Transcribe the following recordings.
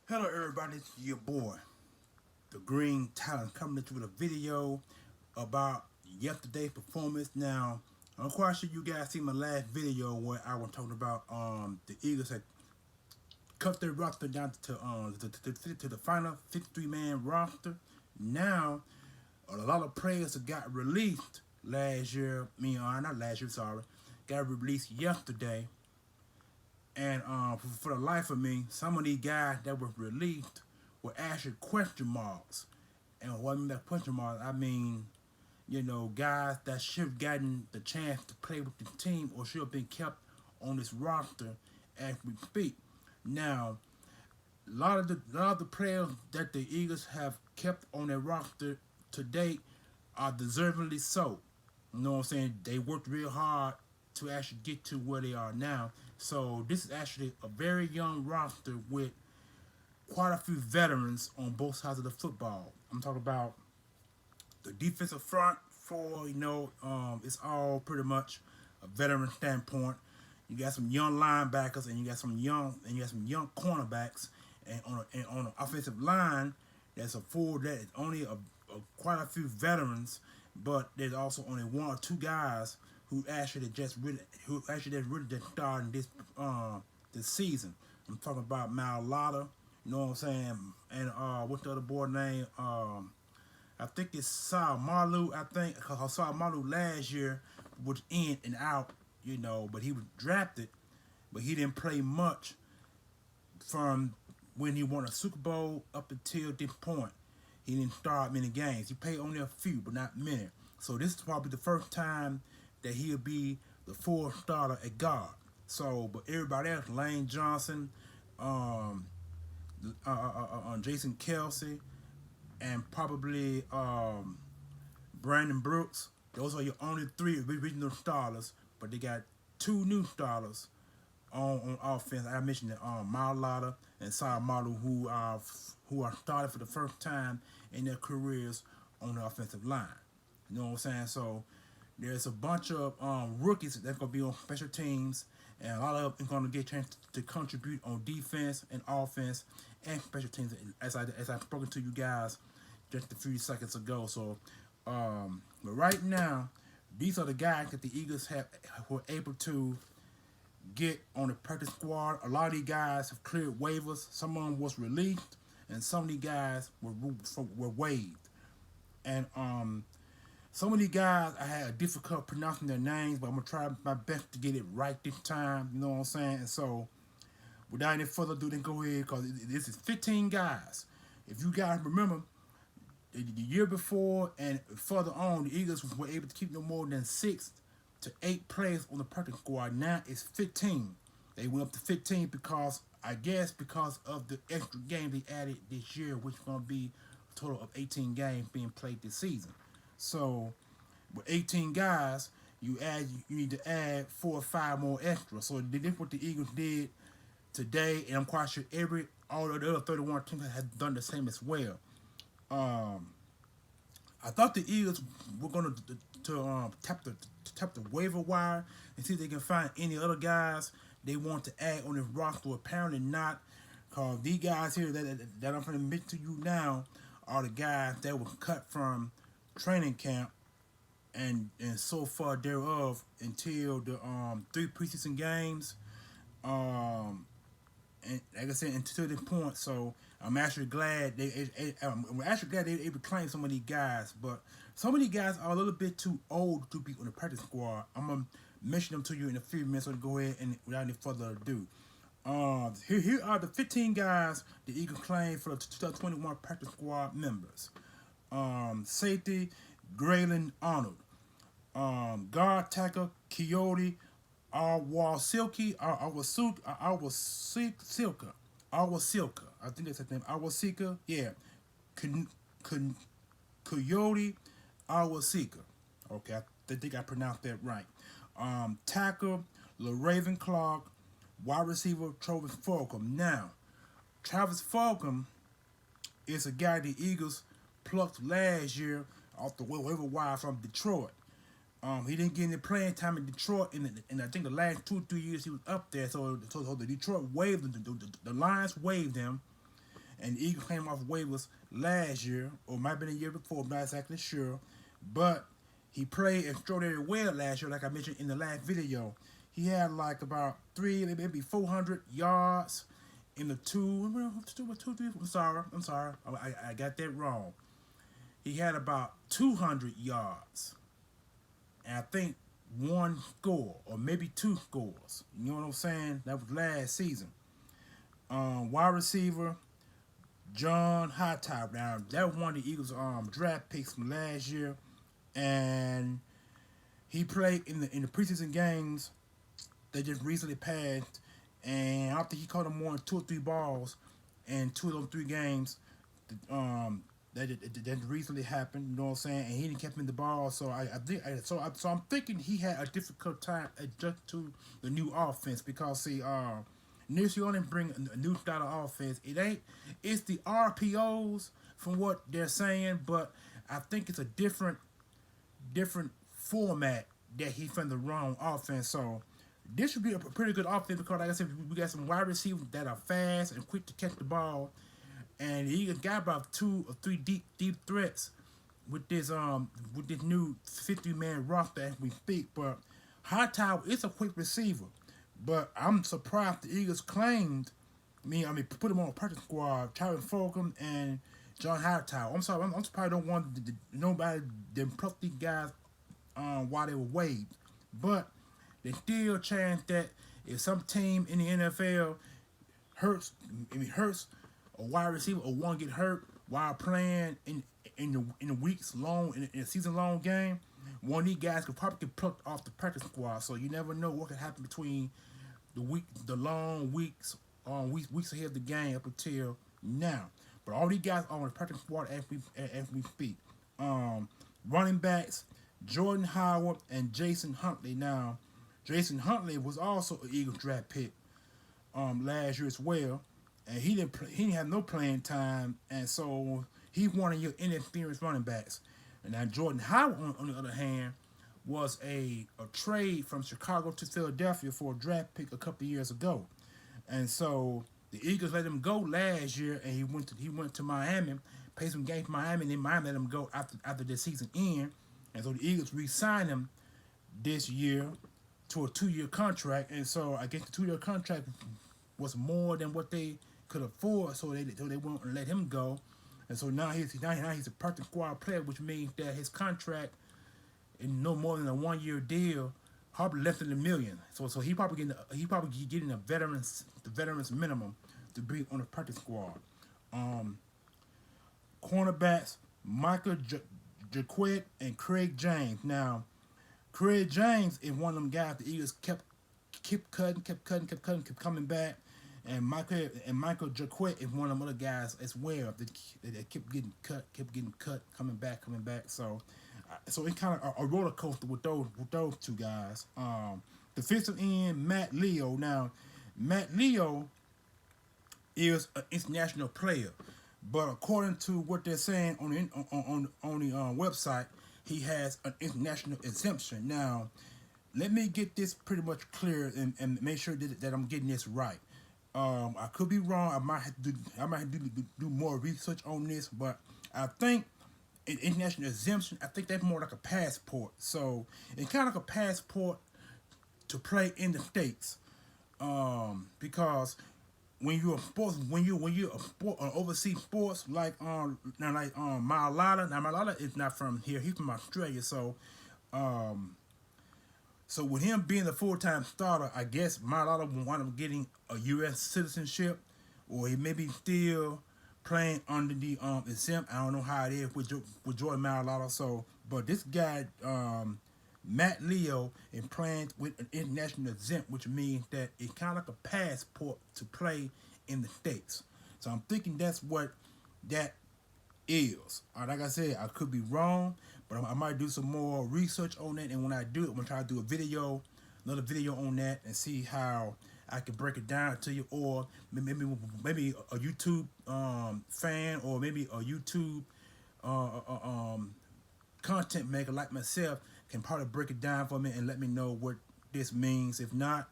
Hello everybody, it's your boy, the Green Talent, coming into with a video about yesterday's performance. Now, I'm quite sure you guys see my last video where I was talking about the Eagles had cut their roster down to the final 53-man roster. Now, a lot of players that got released last year, not last year, sorry, got released yesterday. And for the life of me, some of these guys that were released were actually question marks. And what I mean by question marks, I mean, guys that should have gotten the chance to play with the team or should have been kept on this roster as we speak. Now, a lot of the players that the Eagles have kept on their roster to date are deservingly so. You know what I'm saying? They worked real hard to actually get to where they are now. So this is actually a very young roster with quite a few veterans on both sides of the football. I'm talking about the defensive front for, it's all pretty much a veteran standpoint. You got some young linebackers and you got some young cornerbacks, and on the offensive line, there's only quite a few veterans, but there's also only one or two guys who actually just really starting this season. I'm talking about Marlar, you know what I'm saying, and what's the other boy name? I think it's Marlar. I think because I saw Marlar last year was in and out, but he was drafted, but he didn't play much from when he won a Super Bowl up until this point. He didn't start many games. He played only a few, but not many. So this is probably the first time that he'll be the full starter at guard. So, but everybody else, Lane Johnson, Jason Kelsey, and probably Brandon Brooks. Those are your only three original starters, but they got two new starters on offense. I mentioned that Marlar and Marlar, who are started for the first time in their careers on the offensive line. You know what I'm saying? So there's a bunch of rookies that's going to be on special teams, and a lot of them are going to get a chance to contribute on defense and offense and special teams, as I've spoken to you guys just a few seconds ago. So, but right now, these are the guys that the Eagles were able to get on the practice squad. A lot of these guys have cleared waivers. Some of them was released, and some of these guys were waived. And some of these guys, I had a difficult pronouncing their names, but I'm going to try my best to get it right this time. You know what I'm saying? And so, without any further ado, then go ahead, because this is 15 guys. If you guys remember, the year before and further on, the Eagles were able to keep no more than 6 to 8 players on the practice squad. Now it's 15. They went up to 15 because of the extra game they added this year, which is going to be a total of 18 games being played this season. So, with 18 guys, you need to add 4 or 5 more extra. So this is what the Eagles did today, and I'm quite sure all of the other 31 teams have done the same as well. I thought the Eagles were going to tap the waiver wire and see if they can find any other guys they want to add on this roster. Apparently not, because these guys here that I'm going to mention to you now are the guys that were cut from training camp and so far thereof until the 3 preseason games, and like I said, until this point. So I'm actually glad they were able to claim some of these guys, but some of these guys are a little bit too old to be on the practice squad. I'm gonna mention them to you in a few minutes, so go ahead and without any further ado. Here are the 15 guys the Eagles claimed for the 2021 practice squad members. Safety, Graylin Arnold. Guard tackle, Coyote Awasilka. I think that's his name. Awasilka. Yeah. Coyote Awasilka. Okay, I think I pronounced that right. Tackle, LaRaven Clark. Wide receiver, Travis Falcon. Now, Travis Falcon is a guy the Eagles plucked last year off the waiver wire from Detroit. He didn't get any playing time in Detroit, and I think the last 2 or 3 years he was up there. So the Detroit waived him. The Lions waived him, And the Eagles came off waivers last year, or might have been a year before, I'm not exactly sure. But he played extraordinarily well last year, like I mentioned in the last video. He had like about maybe 400 yards in the I'm sorry. I got that wrong. He had about 200 yards. And I think one score, or maybe two scores. You know what I'm saying? That was last season. Wide receiver, John Hightower. Now, that was one of the Eagles' draft picks from last year. And he played in the preseason games that just recently passed. And I think he caught him more than 2 or 3 balls in 2 of those 3 games that recently happened. You know what I'm saying? And he didn't keep him in the ball. So I'm thinking he had a difficult time adjusting to the new offense because initially only bring a new style of offense. It's the RPOs from what they're saying, but I think it's a different format that he from the wrong offense. So this should be a pretty good offense because, like I said, we got some wide receivers that are fast and quick to catch the ball, and he got about 2 or 3 deep threats with this new 50-man roster as we speak. But Hightower is a quick receiver, but I'm surprised the Eagles claimed. Put him on a practice squad, Falcon and John Hightower. I'm sorry, I'm surprised don't want nobody them pluck these guys while they were waived, but there's still a chance that if some team in the NFL hurts a wide receiver or one get hurt while playing in a weeks long in a season long game, one of these guys could probably get plucked off the practice squad. So you never know what could happen between the long weeks ahead of the game up until now. But all these guys are on the practice squad as we speak. Running backs, Jordan Howard and Jason Huntley. Now, Jason Huntley was also an Eagles draft pick last year as well, and he didn't have no playing time, and so he's one of your inexperienced running backs. And now Jordan Howard, on the other hand, was a trade from Chicago to Philadelphia for a draft pick a couple of years ago, and so the Eagles let him go last year, and he went to Miami, played some games for Miami, and then Miami let him go after the season end, and so the Eagles re-signed him this year to a 2-year contract, and so I guess the 2-year contract was more than what they could afford, so they won't let him go, and so now he's a practice squad player, which means that his contract is no more than a 1-year deal, probably less than $1 million. So he probably getting the veterans minimum to be on the practice squad. Cornerbacks Michael Jaquette and Craig James. Now, Craig James is one of them guys the Eagles kept coming back, and Michael Jaquette is one of them other guys as well that kept getting cut, coming back. So it's kind of a roller coaster with those 2 guys. Defensive end Matt Leo. Now, Matt Leo is an international player, but according to what they're saying on the website, he has an international exemption. Now, let me get this pretty much clear and make sure that I'm getting this right. I could be wrong. I might have to do more research on this, but I think an international exemption, I think that's more like a passport. So it's kind of like a passport to play in the States, because when you're overseas sports like Marlar. Now Marlar is not from here; he's from Australia. So with him being the full-time starter, I guess Marlar will wind up getting a U.S. citizenship, or he may be still playing under the exempt. I don't know how it is with Jordan Marlar. So, but this guy Matt Leo is playing with an international exempt, which means that it's kind of like a passport to play in the States. So I'm thinking that's what that is. Like I said, I could be wrong, but I might do some more research on it, and when I do it, I'm gonna try to do another video on that, and see how I can break it down to you, or maybe a YouTube fan, or maybe a YouTube content maker like myself can probably break it down for me and let me know what this means. If not,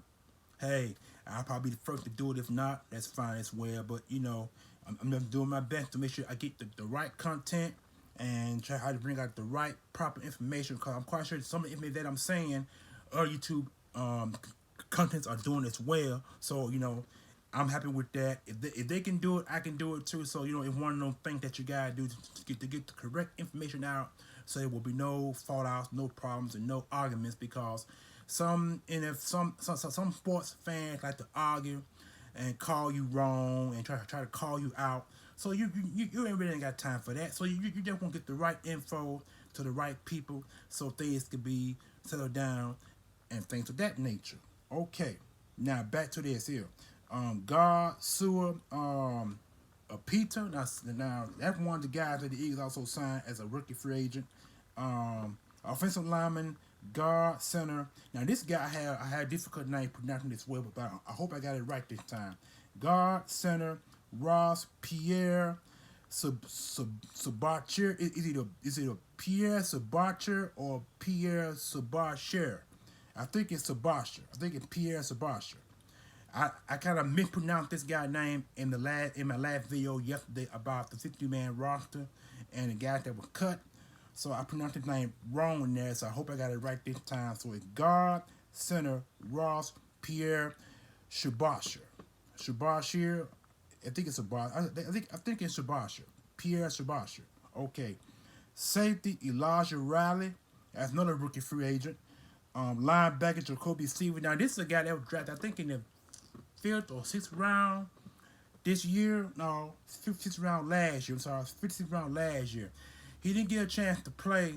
hey, I'll probably be the first to do it. If not, that's fine as well. But I'm just doing my best to make sure I get the right content and try how to bring out the right proper information, because I'm quite sure some of the information that I'm saying other YouTube contents are doing as well. So I'm happy with that. If they can do it, I can do it too. So it's one of those things that you gotta do to get the correct information out, so there will be no fallouts, no problems, and no arguments. Because some sports fans like to argue and call you wrong and try to call you out. So you ain't really ain't got time for that. So you just want to get the right info to the right people, so things can be settled down and things of that nature. Okay, now back to this here. God Sewer Peter. Now that's one of the guys that the Eagles also signed as a rookie free agent. Offensive lineman, guard, center. Now this guy I had a difficult name pronouncing this word, but I hope I got it right this time. Guard, center, Ross Pierre Sabacher. Is it a Pierre Sabacher or Pierre Sabacher? I think it's Sabacher. I think it's Pierre Sabacher. I kind of mispronounced this guy's name in my last video yesterday about the 50-man roster and the guys that were cut. So I pronounced his name wrong in there, so I hope I got it right this time. So it's guard, center, Ross Pierre Sabacher. Sabacher, I think it's Sabacher. I think it's Sabacher. Pierre Sabacher. Okay. Safety Elijah Raleigh. That's another rookie free agent. Linebacker Jacoby Stevens. Now this is a guy that was drafted, I think, in the 5th or 6th round this year. No, 5th round last year. I'm sorry, 5th round last year. He didn't get a chance to play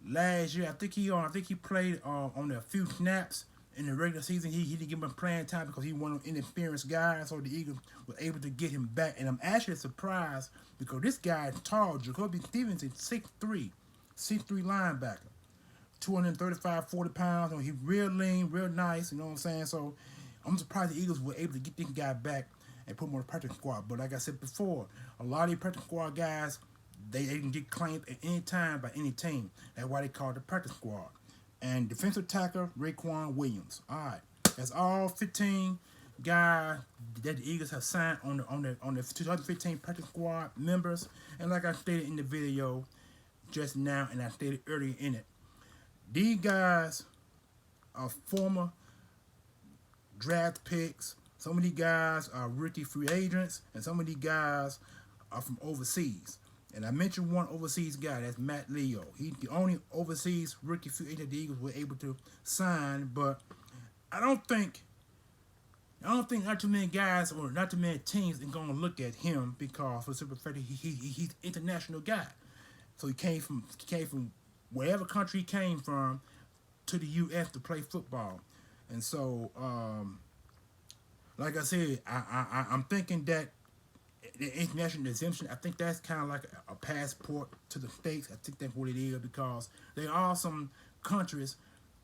last year. I think he played on a few snaps in the regular season. He didn't give him playing time because he was an inexperienced guy. So the Eagles were able to get him back. And I'm actually surprised because this guy is tall. Jacoby Stevens is 6'3", 6'3" linebacker. 235, 40 pounds. He's real lean, real nice. You know what I'm saying? So I'm surprised the Eagles were able to get this guy back and put him on the practice squad. But like I said before, a lot of these practice squad guys, they can get claimed at any time by any team. That's why they call it the practice squad. And defensive tackle, Raekwon Williams. All right. That's all 15 guys that the Eagles have signed on the 2015 practice squad members. And like I stated in the video just now, and I stated earlier in it, these guys are former draft picks. Some of these guys are rookie free agents, and some of these guys are from overseas. And I mentioned one overseas guy, that's Matt Leo. He's the only overseas rookie free agent the Eagles were able to sign. But I don't think not too many guys or not too many teams are gonna look at him, because for the simple fact that he's an international guy. So he came from wherever country he came from to the U.S. to play football. And so, like I said, I'm thinking that the international exemption, I think that's kind of like a passport to the States. I think that's what it is, because there are some countries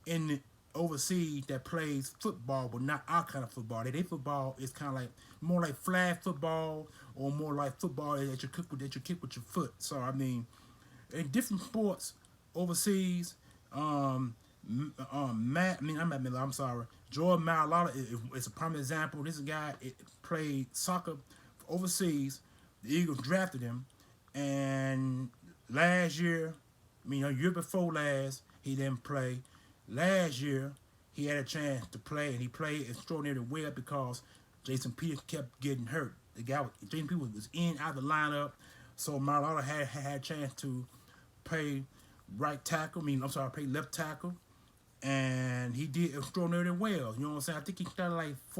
in the overseas that plays football, but not our kind of football. Their football is kind of like more like flag football, or more like football that you kick with your foot. So I mean, in different sports overseas, Jordan Marlar is a prime example. This guy played soccer overseas. The Eagles drafted him, and last year, year before last, he didn't play. Last year, he had a chance to play, and he played extraordinarily well because Jason Peters kept getting hurt. Jason Peters was in out of the lineup, so Marlar had a chance to play left tackle, and he did extraordinarily well. You know what I'm saying? I think he started like 3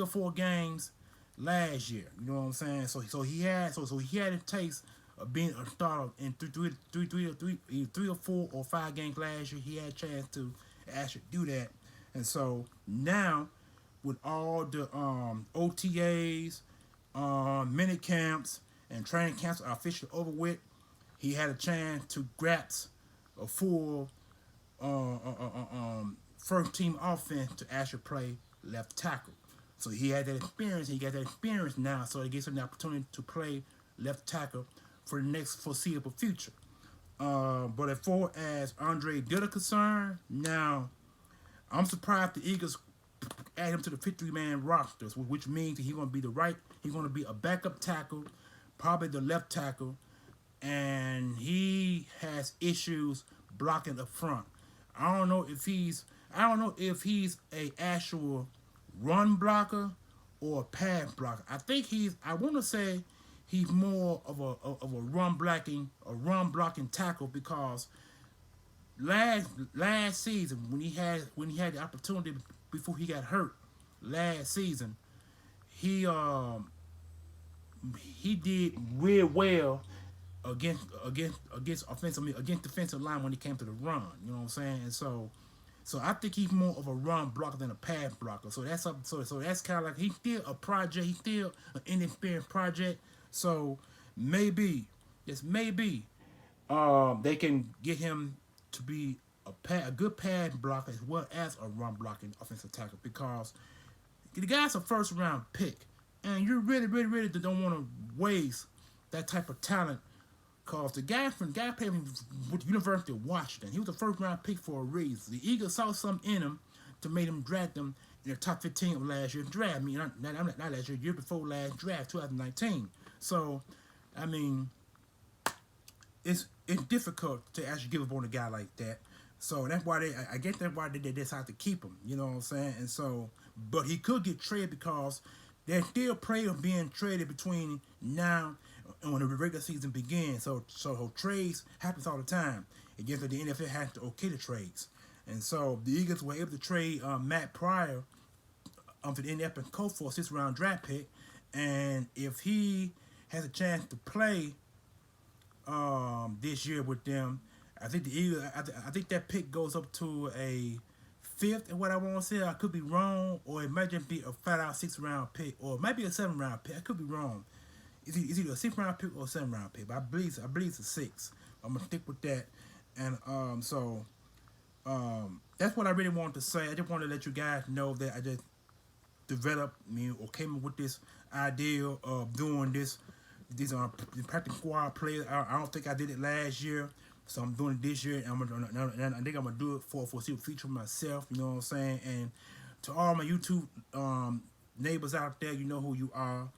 or 4 games last year. You know what I'm saying? So he had a taste of being a starter in 3 or 4 or 5 games last year. He had a chance to actually do that. And so now, with all the OTAs, mini camps, and training camps are officially over with, he had a chance to grasp a full first team offense to actually play left tackle. So he had that experience. He got that experience now, so it gives him the opportunity to play left tackle for the next foreseeable future. But as far as Andre Dillard concerned, now I'm surprised the Eagles add him to the 53-man roster, which means that he's going to be the right He's going to be a backup tackle, probably the left tackle, and he has issues blocking up front. I don't know if he's a actual run blocker or a pass blocker. I want to say he's more of a run blocking tackle, because last season when he had the opportunity before he got hurt last season, he did real well against defensive line when he came to the run. You know what I'm saying? And so I think he's more of a run blocker than a pass blocker. So that's up. So that's kind of like, he's still a project. He's still an inexperienced project. So maybe, just maybe, they can get him to be a good pass blocker as well as a run blocking offensive tackle, because the guy's a first round pick, and you really don't want to waste that type of talent. Cause the guy played with the University of Washington. He was a first round pick for a reason. The Eagles saw something in him to make him draft him in the top 15 of last year's draft. I mean, not last year before last draft, 2019. So, I mean, it's difficult to actually give up on a guy like that. So that's why I guess that's why they decided to keep him. You know what I'm saying? And so, but he could get traded, because there's still players being traded between now and when the regular season begins. So trades happens all the time. It gets that the NFL has to okay the trades. And so the Eagles were able to trade Matt Pryor to the Indianapolis Colts for a 6th round draft pick. And if he has a chance to play this year with them, I think the Eagles, I think that pick goes up to a 5th, and what I want to say, I could be wrong, or it might just be a flat out 6th round pick, or it might be a 7th round pick. I could be wrong. It's either a 6th round pick or a 7th round pick, but I believe it's a 6. I'm gonna stick with that. And that's what I really wanted to say. I just wanted to let you guys know that I just developed or came up with this idea of doing these practice squad players. I don't think I did it last year, so I'm doing it this year, and I think I'm gonna do it for a feature myself. You know what I'm saying? And to all my YouTube neighbors out there, you know who you are.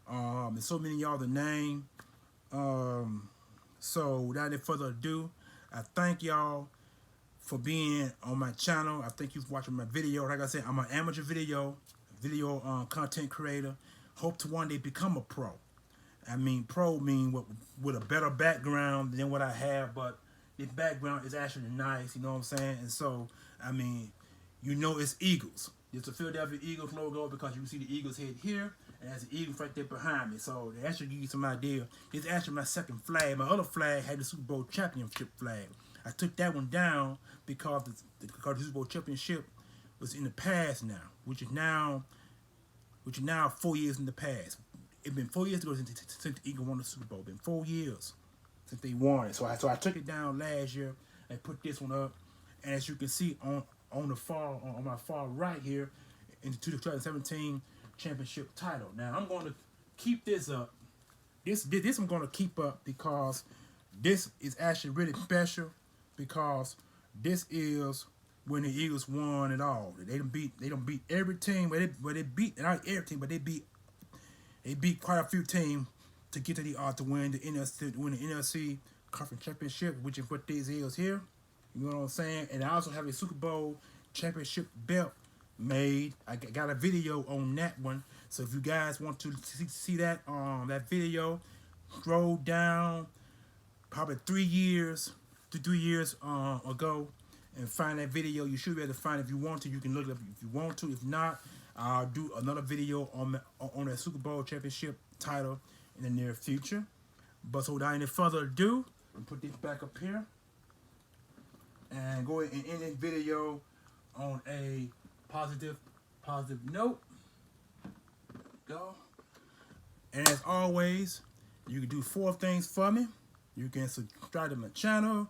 And so many of y'all the name. So without any further ado, I thank y'all for being on my channel. I thank you for watching my video. Like I said, I'm an amateur video content creator. Hope to one day become a pro. I mean, pro mean with a better background than what I have, but this background is actually nice, you know what I'm saying? And so, I mean, you know it's Eagles. It's a Philadelphia Eagles logo, because you can see the Eagles head here, and there's the Eagles right there behind me. So that should give you some idea. It's actually my second flag. My other flag had the Super Bowl championship flag. I took that one down because the Super Bowl championship was in the past now, which is now 4 years in the past. It's been 4 years ago since the Eagles won the Super Bowl. It's been 4 years since they won it. So I took it down last year and put this one up. And as you can see on my far right here, in the 2017 championship title. Now I'm going to keep this up. This I'm going to keep up, because this is actually really special, because this is when the Eagles won it all. They don't beat every team, but they beat not every team, but they beat quite a few teams to get to to win the NFC Conference Championship, which is what this is here. You know what I'm saying? And I also have a Super Bowl championship belt made. I got a video on that one. So if you guys want to see that that video, scroll down probably 3 years ago and find that video. You should be able to find it. If you want to, you can look it up if you want to. If not, I'll do another video on that Super Bowl championship title in the near future. But so without any further ado, I'll put this back up here and go ahead and end this video on a positive note. Go. And as always, you can do 4 things for me. You can subscribe to my channel,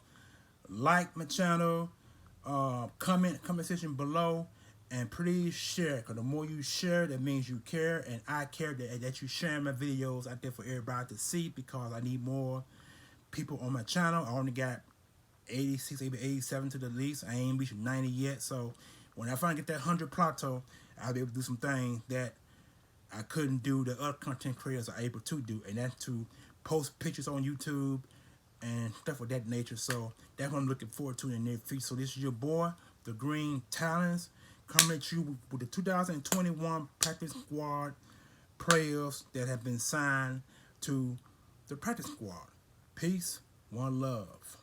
like my channel, comment section below, and please share, because the more you share, that means you care, and I care that you share my videos out there for everybody to see, because I need more people on my channel. I only got 86, maybe 87 to the least. I ain't reached 90 yet, so when I finally get that 100 plateau, I'll be able to do some things that I couldn't do the other content creators are able to do, and that's to post pictures on YouTube and stuff of that nature. So that's what I'm looking forward to in the near future. So this is your boy, the Green Talents, coming at you with the 2021 practice squad players that have been signed to the practice squad. Peace, one love.